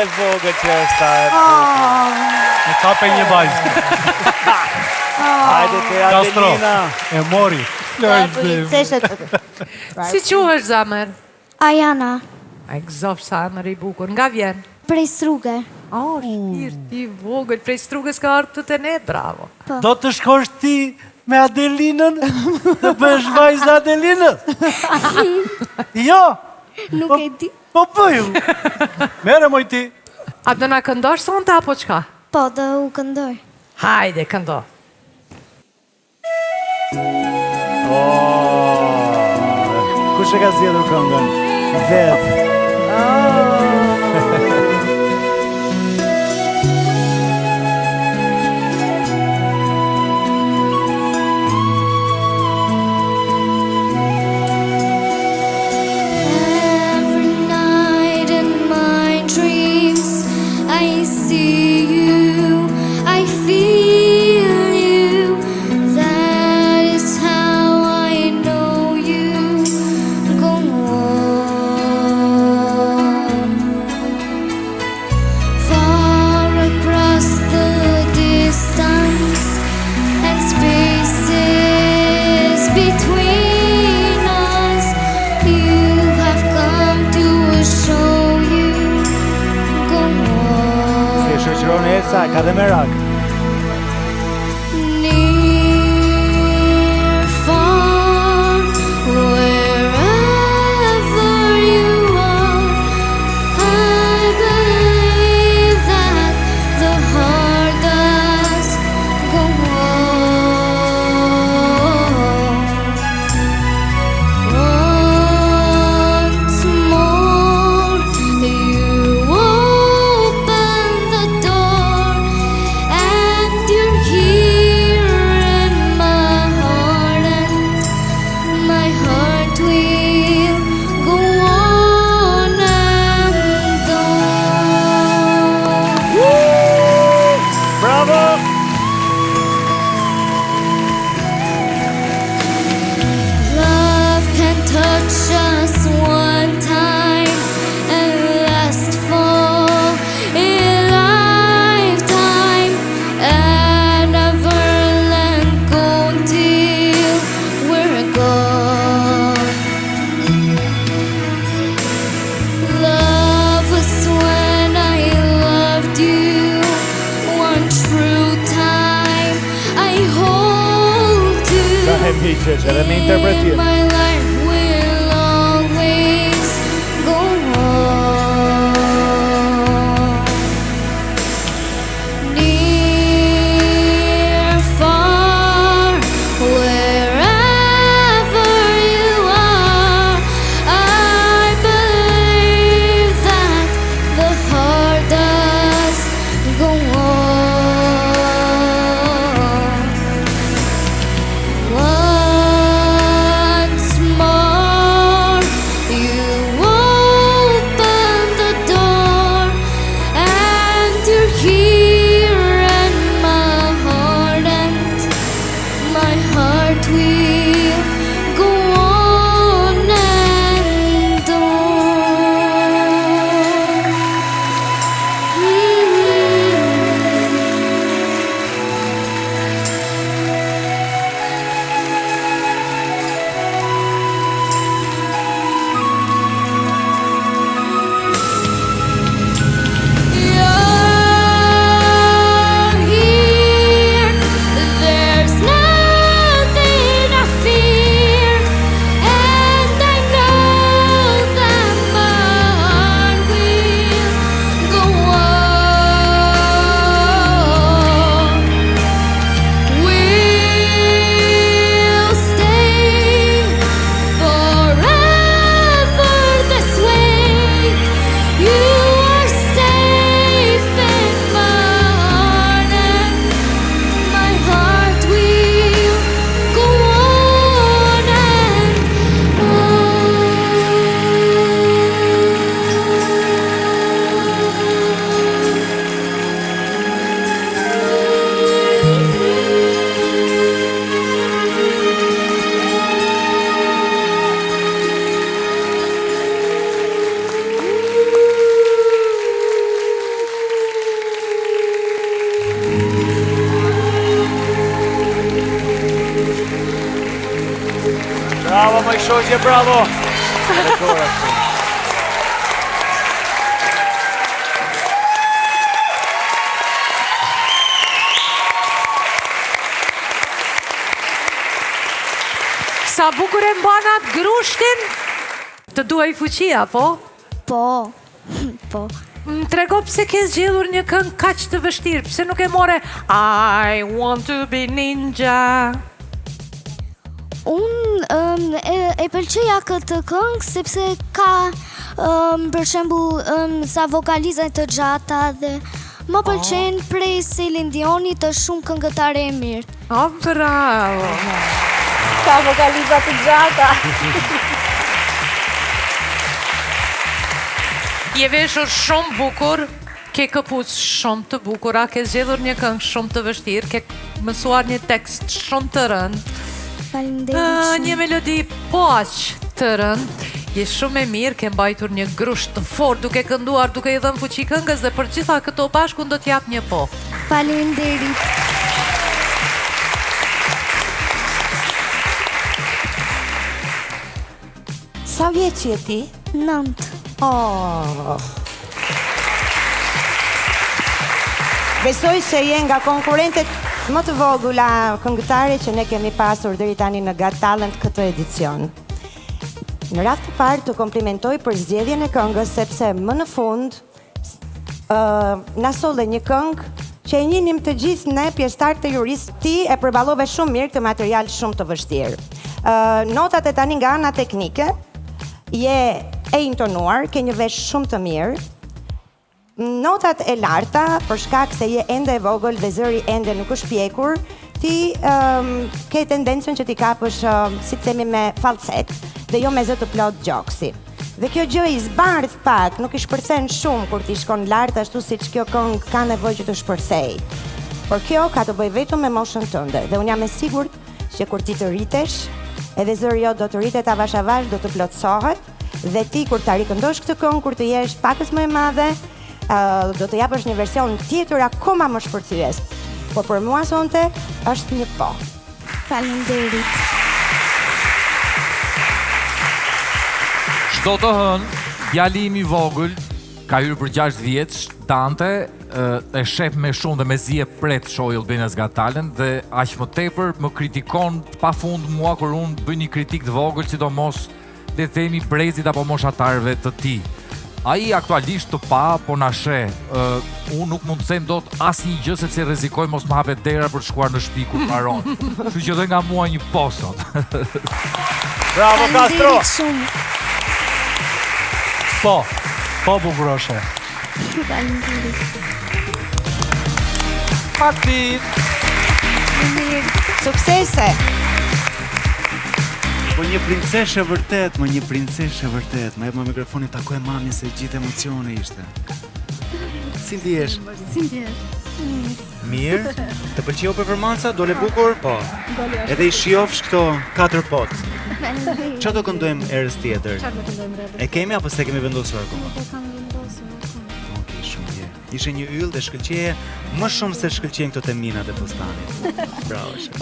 e vogël që është sa e bukur. E kape një vajzë. Hajde te Adelina. E mori. Si quhesh zemër? Ajana, A i gëzof sa emër i bukur. Nga vjen? prej Struge. Shtirë ti vogël, prej Strugës ka ardhur të ne, bravo. Do të shkosh ti me Adelinën dhe bësh vajzë Adelinën? Jo. Nuk e di. Po bëju. Mere moj ti. A do na këndosh sonte apo çka? Po, do u këndoj. Hajde, këndo. Kush e ka zgjedhur këngën? Vetë. Every night in my dreams I see you, I feel you. That is how I know you. Go on. Far across the distance and spaces between us, you have come to show you. Go Si e on. shoqëron Elsa, ka dhe merak. Near, far, wherever you are, I believe that the heart does go on. Once more, you open the door, and you're here in my heart, and my heart will go on and on. Bravo! Love can touch us one time and last for a lifetime, and never let go till we're gone. Love was when I loved you, one true time I hold to. Sa e miqesh, edhe me interpretim. My life will always go on. Near, far, wherever you are, I believe that the heart does go on. Once Gjorgje, bravo! Dekora. Sa bukur e mban atë grushtin? Të duaj fuqia, po? Po. Po. Më trego pse ke zgjedhur një këngë kaq të vështirë, pse nuk e more I want to be ninja. Unë e pëlqeja këtë këngë sepse ka për shembull sa vokaliza të gjata dhe më pëlqen prej Celine Dioni të shumë këngëtare e mirë. Oh, bravo. Ka vokaliza të gjata. Je veshur shumë bukur, ke këpucë shumë të bukura, ke zgjedhur një këngë shumë të vështirë, ke mësuar një tekst shumë të rënd. Faleminderit. Një melodi po aq të rënd. Je shumë e mirë, ke mbajtur një grusht të fortë duke kënduar, duke i dhënë fuqi këngës dhe për gjitha këto bashku do t'jap një po. Faleminderit. Sa vjeç je ti? 9. Oh. Besoj se je nga konkurrentet më të vogula këngëtare që ne kemi pasur deri tani në Got Talent këtë edicion. Në radhë të parë të komplimentoj për zgjedhjen e këngës sepse më në fund na solle një këngë që e njinim të gjithë ne pjesëtarët e jurisë. Ti e përballove shumë mirë këtë material shumë të vështirë. Notat e tani nga ana teknike je e intonuar, ke një vesh shumë të mirë. Notat e larta, për shkak se je ende e vogël dhe zëri ende nuk është pjekur, ti ke tendencën që ti kapësh, si të themi, me falset dhe jo me zë të plot gjoksi. Dhe kjo gjë i zbardh pak, nuk i shpërthen shumë kur ti shkon lart ashtu siç kjo këngë ka nevojë që të shpërthej. Por kjo ka të bëjë vetëm me moshën tënde dhe unë jam e sigurt që kur ti të rritesh, edhe zëri jot do të rritet avash avash, do të plotësohet. Dhe ti kur ta rikëndosh këtë këngë, kur të jesh pakës më e madhe, do të japësh një version tjetër akoma më shpërthyes. Po për mua sonte është një po. Faleminderit. Çdo të hënë, djali im i vogël, ka hyrë për 6 vjeç, Dante, e shef me shumë dhe me zi e pret shohë Albania's Got Talent dhe aq më tepër më kritikon pafund mua kur unë bëj një kritik të vogël, sidomos le të themi brezit apo moshatarëve të tij. Ai aktualisht të pa, po na sheh. Unë nuk mund të them dot asnjë gjë sepse rrezikoj mos më hapet dera për të shkuar në shtëpi kur mbaron. Kështu që dhe nga mua një po sot. Bravo, Castro! Faleminderit shumë. Po bukuroshe. Faleminderit. Fatit! Suksese! Po një princeshë vërtet, një princeshë vërtet. Ma jep më mikrofonin, takoj mami se gjithë emocione ishte. Si ndihesh? Si ndjesh? Mirë? Të pëlqeu performanca? Dole bukur? Po. Edhe i shijofsh këto 4 pot. Faleminderit. Çfarë do këndojmë erës tjetër? Çfarë do këndojmë rreth? E kemi apo s'e kemi vendosur akoma? Po kam vendosur. Okej, shumë mirë. Ishe një yll dhe shkëlqeje më shumë se shkëlqejnë këto teminat e fustanit. Bravo. Shef.